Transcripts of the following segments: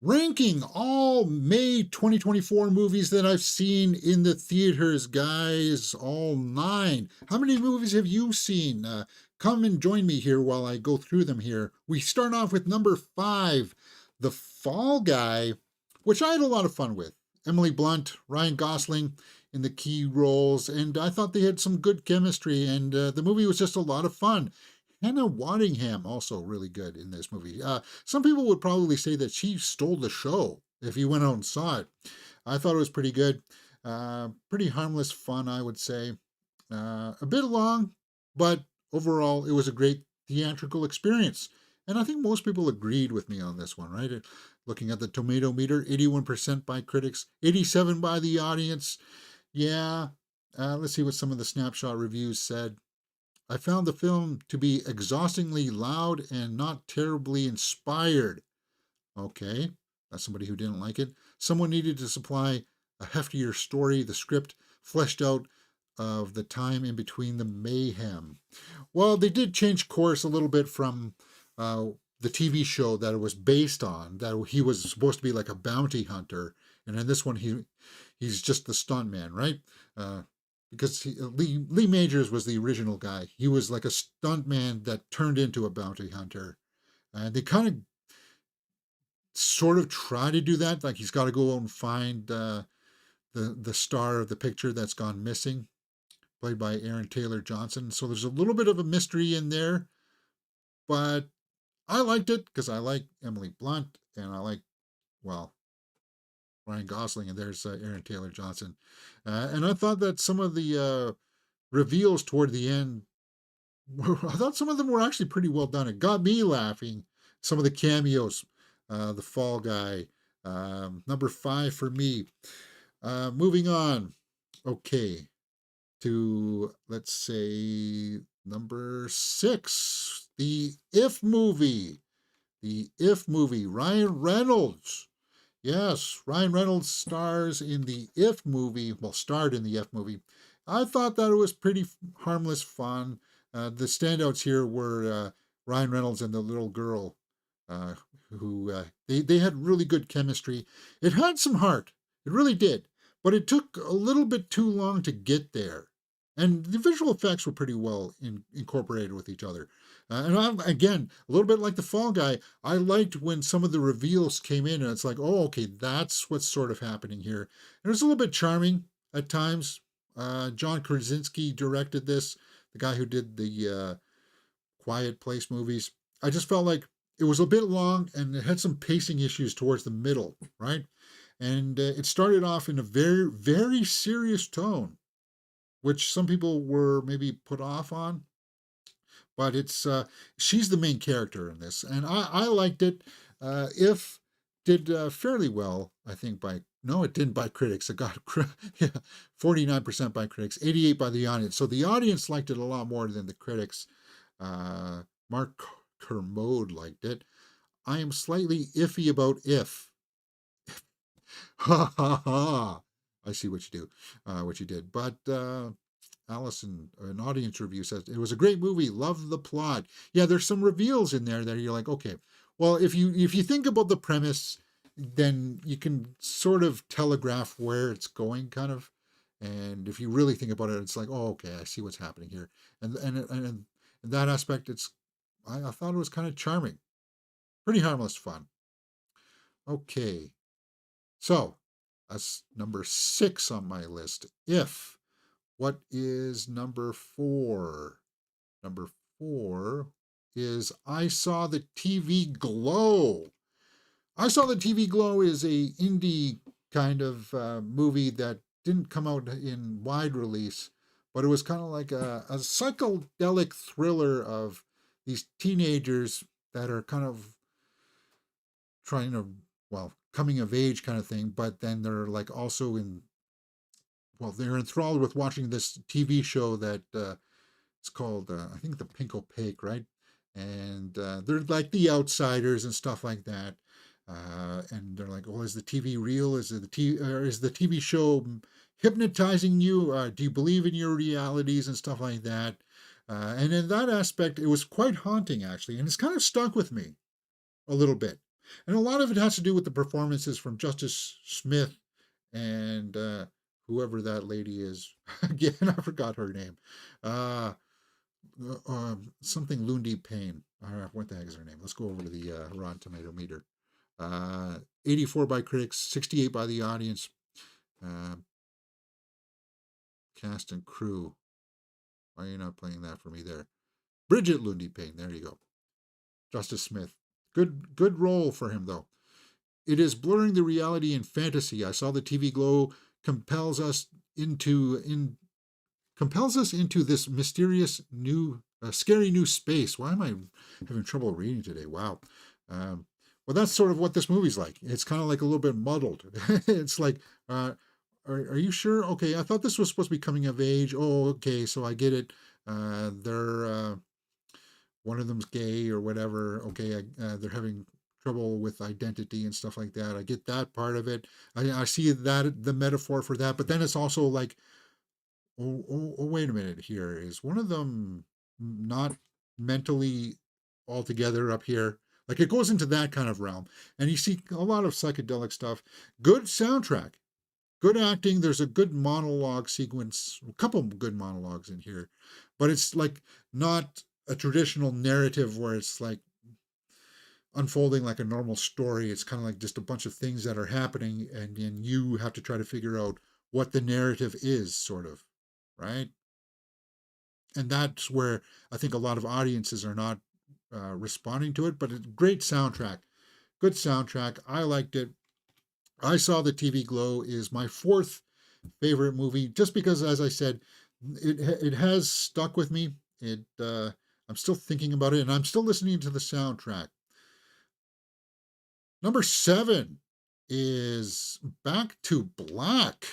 Ranking all May 2024 movies that I've seen in the theaters, guys. All nine. How many movies have you seen? Come and join me here while I go through them here. We start off with number 5, The Fall Guy, which I had a lot of fun with. Emily Blunt, Ryan Gosling in the key roles, and I thought they had some good chemistry, and the movie was just a lot of fun. Hannah Waddingham also really good in this movie. Some people would probably say that she stole the show if you went out and saw it. I thought it was pretty good. Pretty harmless fun, I would say. A bit long, but overall, it was a great theatrical experience. And I think most people agreed with me on this one, right? Looking at the tomato meter, 81% by critics, 87% by the audience. Yeah, let's see what some of the snapshot reviews said. I found the film to be exhaustingly loud and not terribly inspired. Okay, that's somebody who didn't like it. Someone needed to supply a heftier story, the script fleshed out of the time in between the mayhem. Well, they did change course a little bit from the TV show that it was based on, that he was supposed to be like a bounty hunter. And in this one, he's just the stuntman, right? Because Lee Majors was the original guy. He was like a stuntman that turned into a bounty hunter. And they kind of sort of try to do that. Like he's got to go out and find the star of the picture that's gone missing, played by Aaron Taylor Johnson. So there's a little bit of a mystery in there, but I liked it because I like Emily Blunt and I like, well, Ryan Gosling, and there's Aaron Taylor Johnson. And I thought that some of the reveals toward the end, I thought some of them were actually pretty well done. It got me laughing. Some of the cameos, the Fall Guy, number 5 for me. Moving on, okay, to let's say number 6, the If movie. The If movie, Ryan Reynolds. Yes, Ryan Reynolds stars in the If movie. Well, starred in the If movie. I thought that it was pretty harmless fun. The standouts here were Ryan Reynolds and the little girl, uh, who they had really good chemistry. It had some heart. It really did. But it took a little bit too long to get there. And the visual effects were pretty well incorporated with each other. Again, a little bit like the Fall Guy, I liked when some of the reveals came in and it's like, oh, okay, that's what's sort of happening here. And it was a little bit charming at times. John Krasinski directed this, the guy who did the Quiet Place movies. I just felt like it was a bit long and it had some pacing issues towards the middle, right? And it started off in a very, very serious tone, which some people were maybe put off on. But it's she's the main character in this, and I liked it. If did fairly well, I think by no, it didn't by critics. It got 49% by critics, 88% by the audience. So the audience liked it a lot more than the critics. Mark Kermode liked it. I am slightly iffy about If. Ha ha ha. I see what you do, what you did. But Allison, an audience review, says it was a great movie. Love the plot. Yeah, there's some reveals in there that you're like, okay, well, if you think about the premise, then you can sort of telegraph where it's going, kind of. And if you really think about it, it's like, oh, okay, I see what's happening here. And in that aspect, I thought it was kind of charming, pretty harmless fun. Okay, so that's number 6 on my list. If. What is number 4? Number 4 is I Saw the TV Glow. I Saw the TV Glow is a indie kind of movie that didn't come out in wide release, but it was kind of like a psychedelic thriller of these teenagers that are kind of trying to, well, coming of age kind of thing, but then they're like also they're enthralled with watching this TV show that it's called, I think, The Pink Opaque, right? And they're like the outsiders and stuff like that. And they're like, "Oh, is the TV real? Is the TV show hypnotizing you? Do you believe in your realities and stuff like that?" And in that aspect, it was quite haunting actually, and it's kind of stuck with me a little bit. And a lot of it has to do with the performances from Justice Smith and whoever that lady is. Again, I forgot her name. Uh, Something Lundy Payne. What the heck is her name? Let's go over to the Rotten Tomato meter. 84 by critics, 68 by the audience. Uh, Cast and crew. Why are you not playing that for me there? Bridget Lundy Payne. There you go. Justice Smith. Good role for him though. It is blurring the reality and fantasy. I saw the TV glow compels us into this mysterious new, scary new space. Why am I having trouble reading today? Wow. Um, well, that's sort of what this movie's like. It's kind of like a little bit muddled. It's like, are you sure? Okay, I thought this was supposed to be coming of age. Oh, okay, so I get it. They're one of them's gay or whatever. Okay, they're having trouble with identity and stuff like that. I get that part of it. I see that the metaphor for that, but then it's also like, oh, wait a minute. Here is one of them not mentally altogether up here. Like it goes into that kind of realm, and you see a lot of psychedelic stuff. Good soundtrack, good acting. There's a good monologue sequence, a couple of good monologues in here, but it's like not a traditional narrative where it's like unfolding like a normal story. It's kind of like just a bunch of things that are happening, and then you have to try to figure out what the narrative is, sort of, right? And that's where I think a lot of audiences are not responding to it. But it's great soundtrack, good soundtrack. I liked it. I Saw the TV Glow is my fourth favorite movie, just because, as I said, it has stuck with me. I'm still thinking about it, and I'm still listening to the soundtrack. Number seven is Back to Black,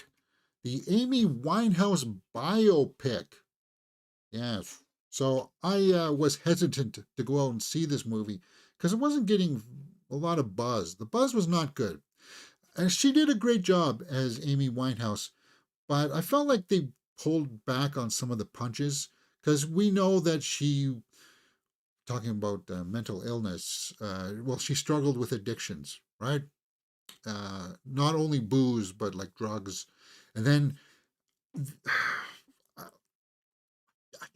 the Amy Winehouse biopic. Yes. So I was hesitant to go out and see this movie because it wasn't getting a lot of buzz. The buzz was not good. And she did a great job as Amy Winehouse, but I felt like they pulled back on some of the punches because we know that she, talking about mental illness, well, she struggled with addictions, right? Not only booze, but like drugs. And then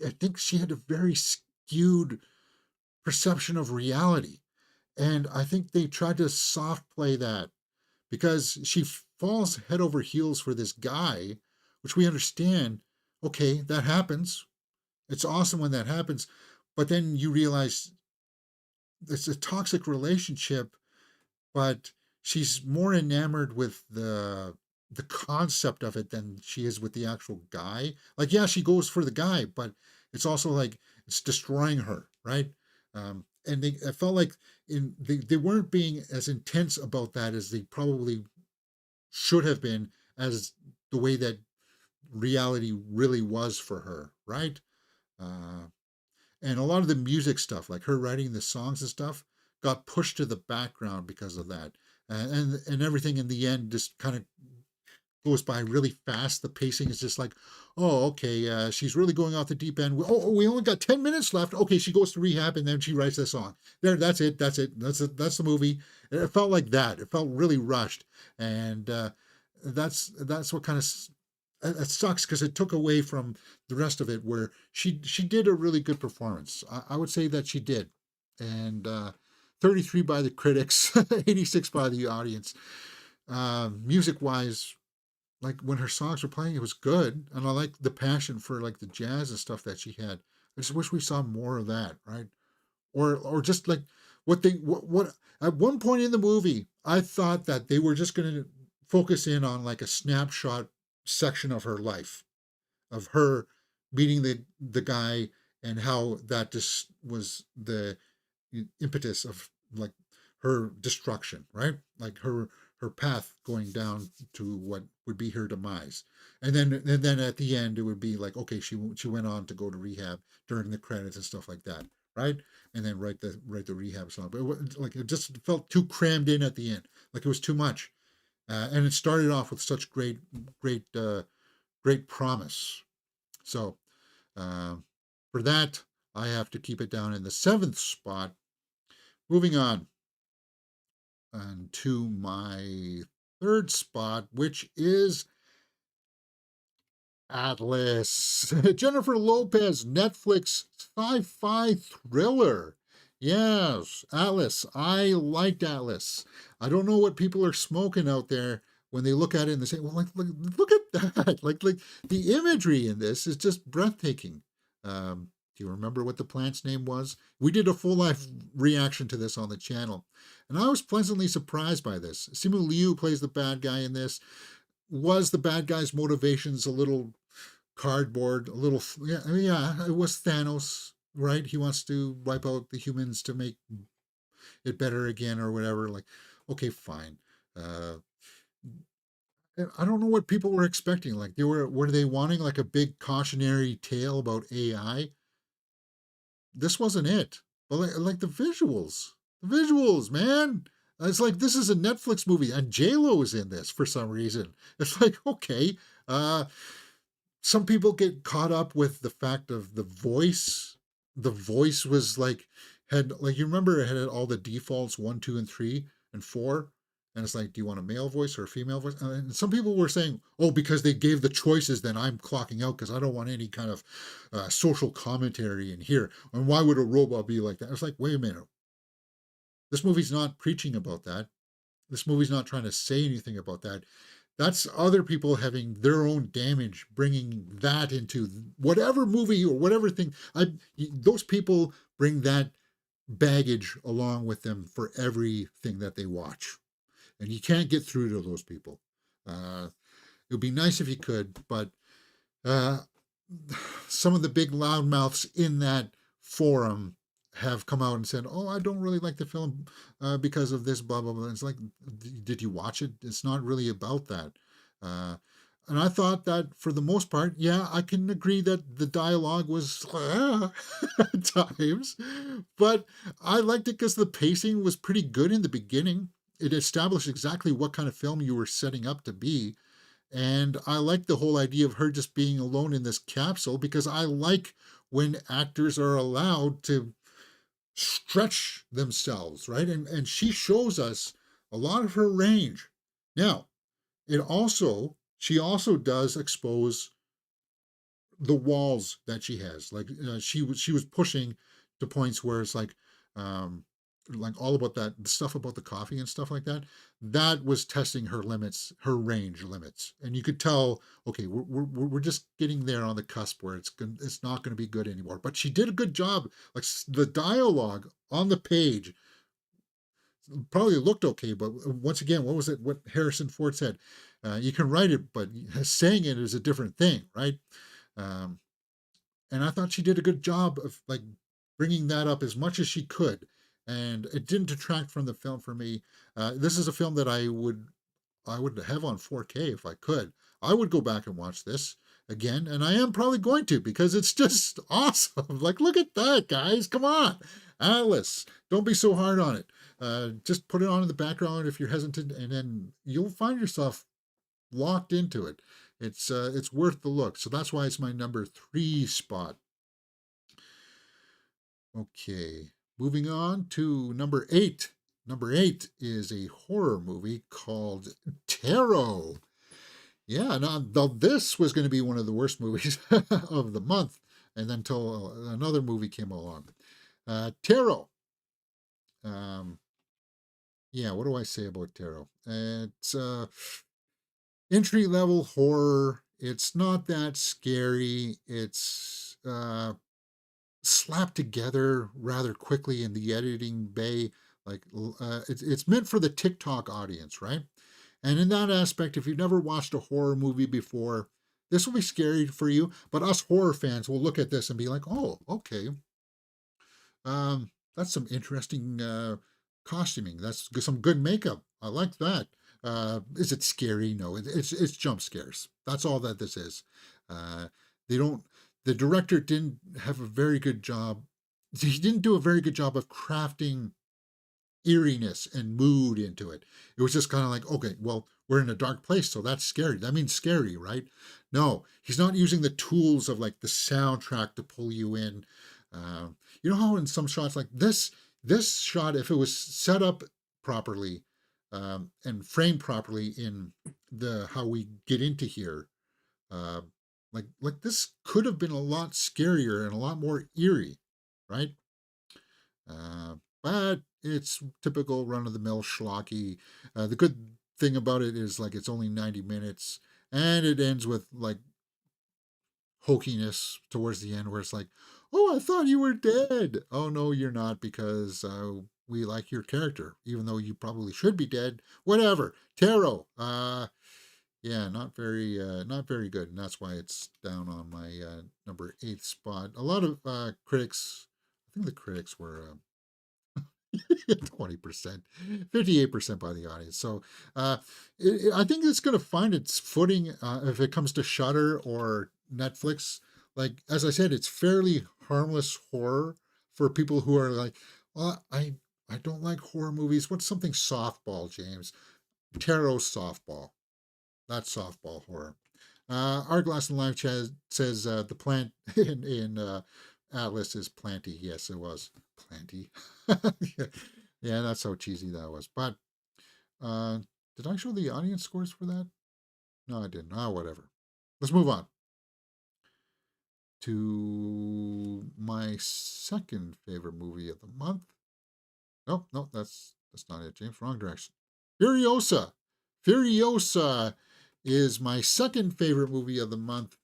I think she had a very skewed perception of reality. And I think they tried to soft play that because she falls head over heels for this guy, which we understand. Okay, that happens. It's awesome when that happens. But then you realize it's a toxic relationship, but she's more enamored with the concept of it than she is with the actual guy. Like, yeah, she goes for the guy, but it's also like it's destroying her, right? And I felt like they weren't being as intense about that as they probably should have been, as the way that reality really was for her, right? Uh, and a lot of the music stuff, like her writing the songs and stuff, got pushed to the background because of that. And everything in the end just kind of goes by really fast. The pacing is just like, oh, okay, she's really going off the deep end. We only got 10 minutes left. Okay, she goes to rehab and then she writes that song. There, that's it. That's it. That's the movie. It felt like that. It felt really rushed, and that's what kind of it sucks because it took away from the rest of it, where she did a really good performance. I would say that she did, and 33 by the critics, 86 by the audience. Music wise, like when her songs were playing, it was good, and I like the passion for like the jazz and stuff that she had. I just wish we saw more of that, right? Or just like what at one point in the movie, I thought that they were just going to focus in on like a snapshot section of her life, of her meeting the guy, and how that just was the impetus of like her destruction, right? Like her path going down to what would be her demise. And then at the end it would be like, okay, she went on to go to rehab during the credits and stuff like that, right? And then write the rehab song. But like it just felt too crammed in at the end. Like it was too much. And it started off with such great promise. So uh, for that, I have to keep it down in the seventh spot. Moving on. And to my third spot, which is Atlas. Jennifer Lopez, Netflix sci-fi thriller. Yes, Atlas. I liked Atlas. I don't know what people are smoking out there when they look at it and they say, "Well, look at that! Like the imagery in this is just breathtaking." Do you remember what the plant's name was? We did a full life reaction to this on the channel, and I was pleasantly surprised by this. Simu Liu plays the bad guy in this. Was the bad guy's motivations a little cardboard, a little, yeah, I mean, yeah, it was Thanos, right? He wants to wipe out the humans to make it better again or whatever. Like, okay, fine. Uh, I don't know what people were expecting. Like, were they wanting like a big cautionary tale about AI? This wasn't it. But like the visuals, man. It's like this is a Netflix movie, and J Lo is in this for some reason. It's like okay, uh, some people get caught up with the fact of the voice. The voice was like had like you remember it had all the defaults 1, 2, and 3 and 4, and it's like, do you want a male voice or a female voice? And some people were saying, oh, because they gave the choices, then I'm clocking out because I don't want any kind of social commentary in here. And why would a robot be like that? It's like, wait a minute, this movie's not preaching about that. This movie's not trying to say anything about that. That's other people having their own damage, bringing that into whatever movie or whatever thing. Those people bring that baggage along with them for everything that they watch, and you can't get through to those people. It would be nice if you could, but uh, some of the big loudmouths in that forum have come out and said, "Oh, I don't really like the film because of this, blah blah blah." It's like, did you watch it? It's not really about that. Uh, and I thought that for the most part, yeah, I can agree that the dialogue was at times, but I liked it because the pacing was pretty good in the beginning. It established exactly what kind of film you were setting up to be, and I like the whole idea of her just being alone in this capsule because I like when actors are allowed to stretch themselves, right? And she shows us a lot of her range. Now, she also does expose the walls that she has. Like she was pushing to points where it's um like all about that the stuff about the coffee and stuff like that. That was testing her limits, her range limits, and you could tell. Okay, we're just getting there on the cusp where it's not going to be good anymore. But she did a good job. Like the dialogue on the page probably looked okay, but once again, what was it? What Harrison Ford said? You can write it, but saying it is a different thing, right? Um, and I thought she did a good job of like bringing that up as much as she could, and it didn't detract from the film for me. This is a film that I would have on 4K if I could. I would go back and watch this again, and I am probably going to because it's just awesome. Like, look at that, guys! Come on, Alice, don't be so hard on it. Just put it on in the background if you're hesitant, and then you'll find yourself locked into it. It's worth the look. So that's why it's my number 3 spot. Okay, moving on to number 8. Number 8 is a horror movie called Tarot. Yeah, now this was going to be one of the worst movies of the month, and then until another movie came along. Tarot. Um, yeah, what do I say about Tarot? It's entry level horror. It's not that scary. It's slapped together rather quickly in the editing bay. Like it's meant for the TikTok audience, right? And in that aspect, if you've never watched a horror movie before, this will be scary for you. But us horror fans will look at this and be like, "Oh, okay, that's some interesting costuming. That's some good makeup. I like that. Is it scary? No, it's jump scares. That's all that this is. They don't. The director didn't have a very good job. He didn't do a very good job of crafting eeriness and mood into it. It was just kind of like, okay, well, we're in a dark place, so that's scary. That means scary, right? No, he's not using the tools of like the soundtrack to pull you in. You know how in some shots like this shot, if it was set up properly, and framed properly in the how we get into here. Uh, like this could have been a lot scarier and a lot more eerie, right? But it's typical run of the mill schlocky. The good thing about it is like it's only 90 minutes and it ends with like hokiness towards the end where it's like, oh, I thought you were dead. Oh, no, you're not because we like your character, even though you probably should be dead. Whatever. Tarot. Yeah, not very good, and that's why it's down on my number eighth spot. A lot of critics, I think the critics were 20%, 58% by the audience. So I think it's going to find its footing if it comes to Shudder or Netflix. Like, as I said, it's fairly harmless horror for people who are like, well, I don't like horror movies. What's something softball, James? Tarot softball. That's softball horror. Our Glass and Live says the plant in Atlas is planty. Yes, it was planty. Yeah, that's how cheesy that was. But uh, did I show the audience scores for that? No, I didn't. Oh, whatever. Let's move on to my second favorite movie of the month. No, no, that's not it, James. Wrong direction. Furiosa. Furiosa is my second favorite movie of the month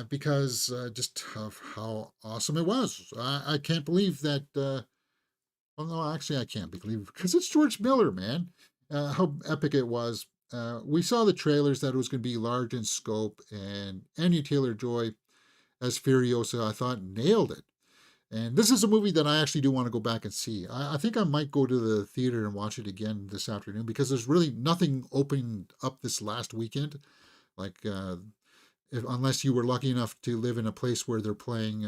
because just of how awesome it was. I can't believe that. Well, no, actually, I can't believe because it's George Miller, man. How epic it was. We saw the trailers that it was going to be large in scope, and Anya Taylor-Joy as Furiosa, I thought nailed it. And this is a movie that I actually do want to go back and see. I think I might go to the theater and watch it again this afternoon because there's really nothing opened up this last weekend. Like, unless you were lucky enough to live in a place where they're playing,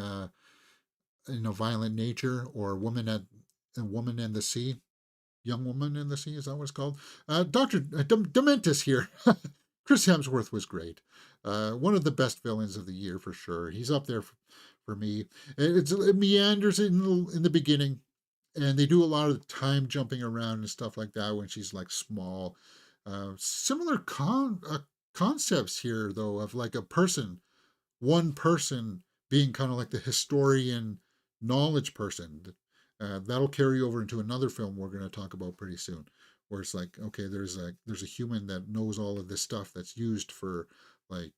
Violent Nature or Woman and the Sea, Young Woman in the Sea. Is that what it's called? Doctor Dementis here. Chris Hemsworth was great. One of the best villains of the year for sure. He's up there for me. It meanders in the beginning, and they do a lot of time jumping around and stuff like that when she's like small. Similar concepts here though of like one person being kind of like the historian knowledge person. That'll carry over into another film we're going to talk about pretty soon, where it's like, okay, there's a human that knows all of this stuff that's used for like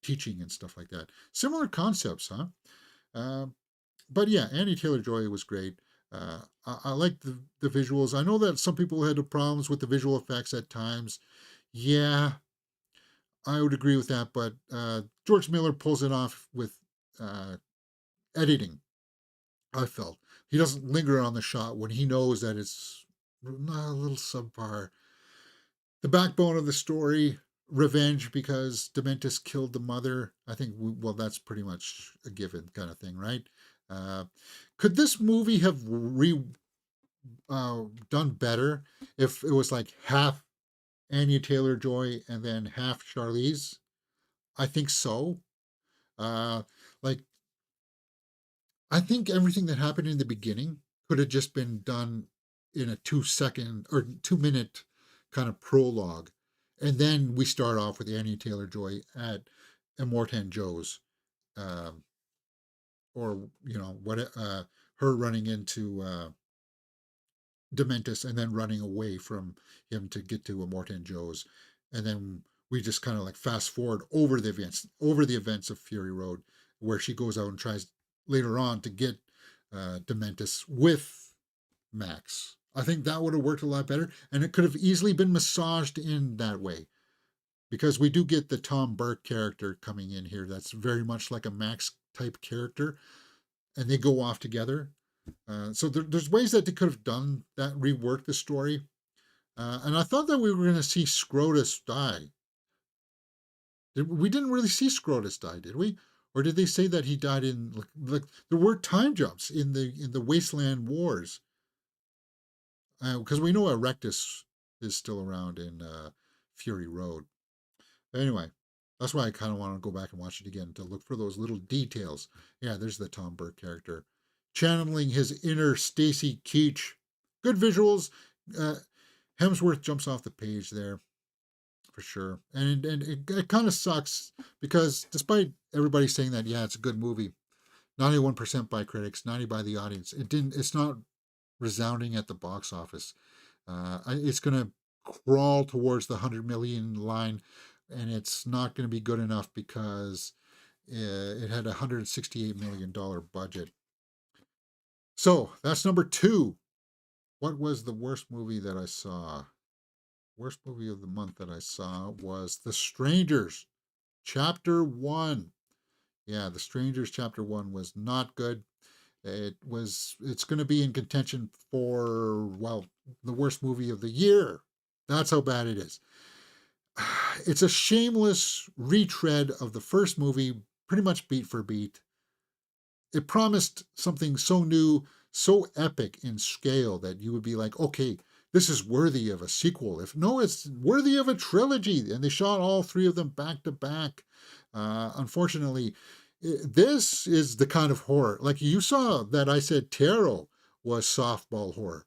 teaching and stuff like that. Similar concepts, huh? Uh, but yeah, Annie Taylor Joy was great. I like the visuals. I know that some people had problems with the visual effects at times. Yeah, I would agree with that, but George Miller pulls it off with uh, editing. I felt he doesn't linger on the shot when he knows that it's a little subpar. The backbone of the story, revenge because Dementis killed the mother. I think well, that's pretty much a given kind of thing, right? Uh, could this movie have done better if it was like half Anya Taylor Joy and then half Charlize? I think so. Uh, like I think everything that happened in the beginning could have just been done in a 2 second or 2 minute kind of prologue. And then we start off with Annie Taylor Joy at Immortan Joe's, um, or, her running into Dementis and then running away from him to get to Immortan Joe's. And then we just kind of like fast forward over the events of Fury Road, where she goes out and tries later on to get Dementis with Max. I think that would have worked a lot better, and it could have easily been massaged in that way because we do get the Tom Burke character coming in here. That's very much like a Max type character, and they go off together. So there's ways that they could have done that, rework the story. And I thought that we were going to see Scrotus die. We didn't really see Scrotus die, did we? Or did they say that he died in like there were time jumps in the Wasteland Wars? Because we know Erectus is still around in Fury Road. Anyway, that's why I kind of want to go back and watch it again to look for those little details. Yeah, there's the Tom Burke character channeling his inner Stacy Keach. Good visuals. Uh, Hemsworth jumps off the page there for sure, and it kind of sucks because despite everybody saying that, yeah, it's a good movie, 91% by critics, 90 by the audience. It's not resounding at the box office. It's going to crawl towards the 100 million line, and it's not going to be good enough because it had a $168 million budget. So that's number two. What was the worst movie that I saw? Worst movie of the month that I saw was The Strangers, Chapter 1. Yeah, The Strangers Chapter 1 was not good. It's going to be in contention for, well, the worst movie of the year. That's how bad it is. It's a shameless retread of the first movie, pretty much beat for beat. It promised something so new, so epic in scale that you would be like, okay, this is worthy of a sequel. If no, it's worthy of a trilogy. And they shot all three of them back to back. Unfortunately, this is the kind of horror. Like you saw that I said Tarot was softball horror.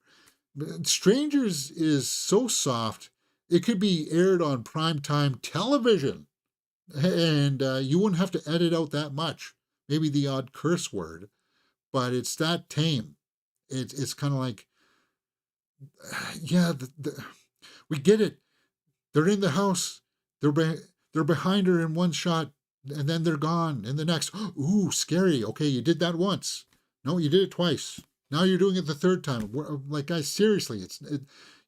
Strangers is so soft, it could be aired on primetime television. And you wouldn't have to edit out that much. Maybe the odd curse word, but it's that tame. It's kind of like, yeah, we get it. They're in the house. They're behind her in one shot, and then they're gone in the next. Ooh, scary. Okay, you did that once. No, you did it twice. Now you're doing it the third time. Like, guys, seriously,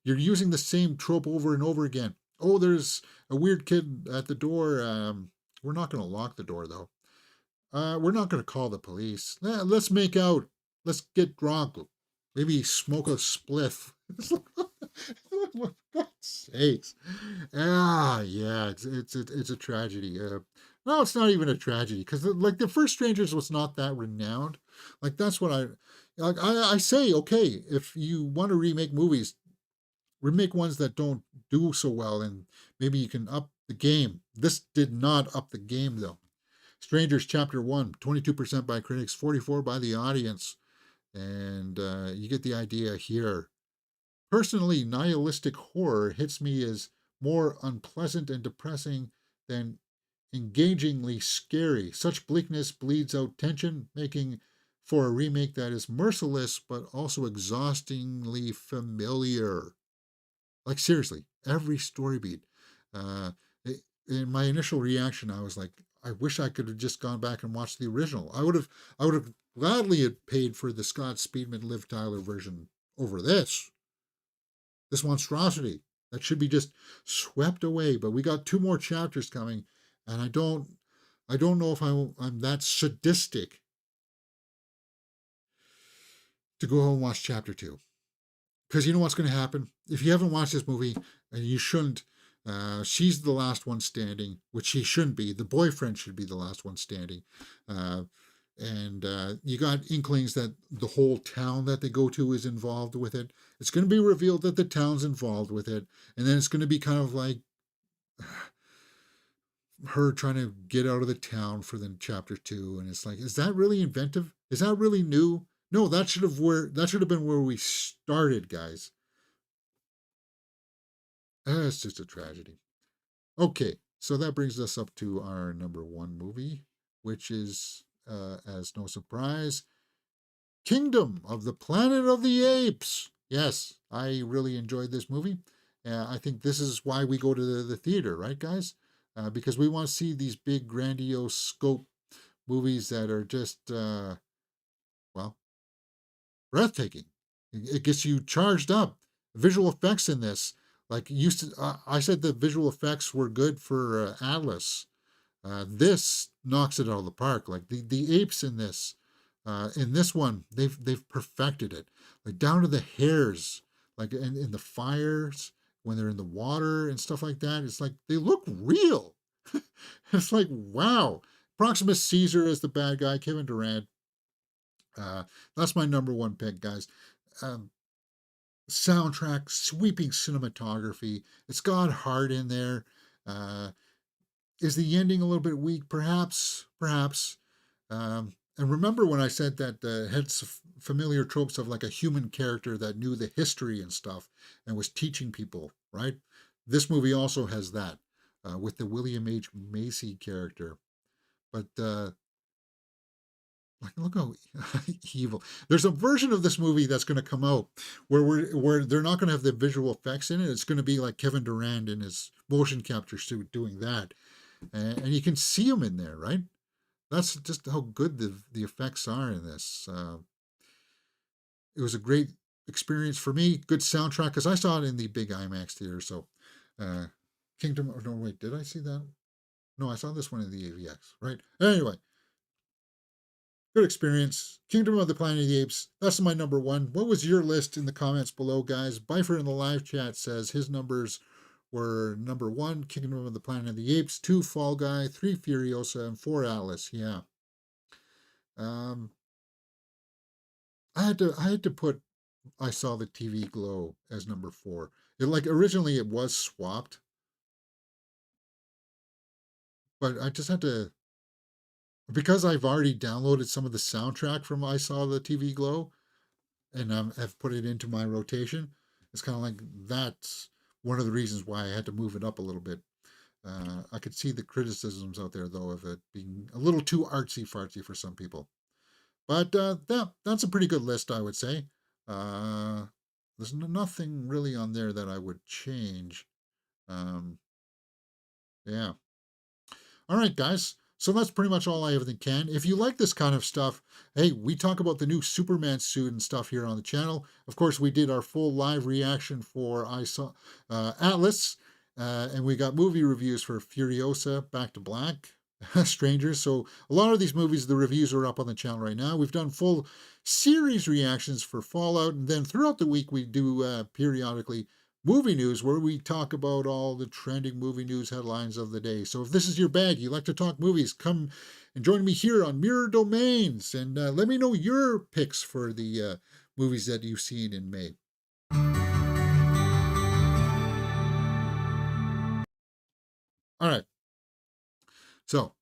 you're using the same trope over and over again. Oh, there's a weird kid at the door. We're not going to lock the door though. We're not going to call the police. Let's make out. Let's get drunk. Maybe smoke a spliff. For God's sakes. Yeah, it's a tragedy. No, it's not even a tragedy because like the first Strangers was not that renowned. Like that's what I say. Okay, if you want to remake movies, remake ones that don't do so well, and maybe you can up the game. This did not up the game though. Strangers Chapter 1, 22% by critics, 44 by the audience. And you get the idea here. Personally, nihilistic horror hits me as more unpleasant and depressing than engagingly scary. Such bleakness bleeds out tension, making for a remake that is merciless but also exhaustingly familiar. Like, seriously, every story beat. Uh, in my initial reaction, I was like, I wish I could have just gone back and watched the original. I would have gladly had paid for the Scott Speedman, Liv Tyler version over this monstrosity that should be just swept away. But we got two more chapters coming, and I don't know if I'm that sadistic to go home and watch chapter 2. Because you know what's going to happen? If you haven't watched this movie, and you shouldn't, she's the last one standing, which she shouldn't be. The boyfriend should be the last one standing. And you got inklings that the whole town that they go to is involved with it. It's going to be revealed that the town's involved with it. And then it's going to be kind of like her trying to get out of the town for the chapter 2. And it's like, is that really inventive? Is that really new? No, that should have been where we started, guys. It's just a tragedy. Okay, so that brings us up to our number one movie, which is, as no surprise, Kingdom of the Planet of the Apes. Yes, I really enjoyed this movie. I think this is why we go to the theater, right, guys? Because we want to see these big, grandiose scope movies that are just, well, breathtaking. It gets you charged up. Visual effects in this, like I said, the visual effects were good for Atlas. This knocks it out of the park. Like the apes in this one, they've perfected it, like down to the hairs, like in the fires when they're in the water and stuff like that. It's like they look real. It's like wow. Proximus Caesar is the bad guy. Kevin Durant. That's my number one pick, guys. Um, Soundtrack, sweeping cinematography. It's got heart in there. Uh, is the ending a little bit weak? Perhaps. And remember when I said that had familiar tropes of like a human character that knew the history and stuff and was teaching people, right? This movie also has that with the William H. Macy character. But like, look how evil. There's a version of this movie that's going to come out where they're not going to have the visual effects in it. It's going to be like Kevin Durant in his motion capture suit doing that, and you can see him in there, right? That's just how good the effects are in this. It was a great experience for me. Good soundtrack because I saw it in the big IMAX theater. So, uh, Kingdom. Oh, no, wait, did I see that? No, I saw this one in the AVX. Right. Anyway, good experience. Kingdom of the Planet of the Apes. That's my number one. What was your list in the comments below, guys? Byford in the live chat says his numbers were number one, Kingdom of the Planet of the Apes, two, Fall Guy, three, Furiosa, and four, Atlas. Yeah. Um, I had to put I saw the TV glow as number four. It like originally it was swapped, but I just had to because I've already downloaded some of the soundtrack from I saw the TV glow and have put it into my rotation. It's kind of like that's one of the reasons why I had to move it up a little bit. I could see the criticisms out there though of it being a little too artsy fartsy for some people. But that's a pretty good list, I would say. Uh, there's nothing really on there that I would change. Um, yeah. All right, guys. So that's pretty much all I ever can. If you like this kind of stuff, hey, we talk about the new Superman suit and stuff here on the channel. Of course, we did our full live reaction for I saw Atlas, and we got movie reviews for Furiosa, Back to Black, Strangers. So a lot of these movies, the reviews are up on the channel right now. We've done full series reactions for Fallout, and then throughout the week we do periodically movie news where we talk about all the trending movie news headlines of the day. So if this is your bag, you like to talk movies, come and join me here on Mirror Domains and let me know your picks for the movies that you've seen in May. All right. So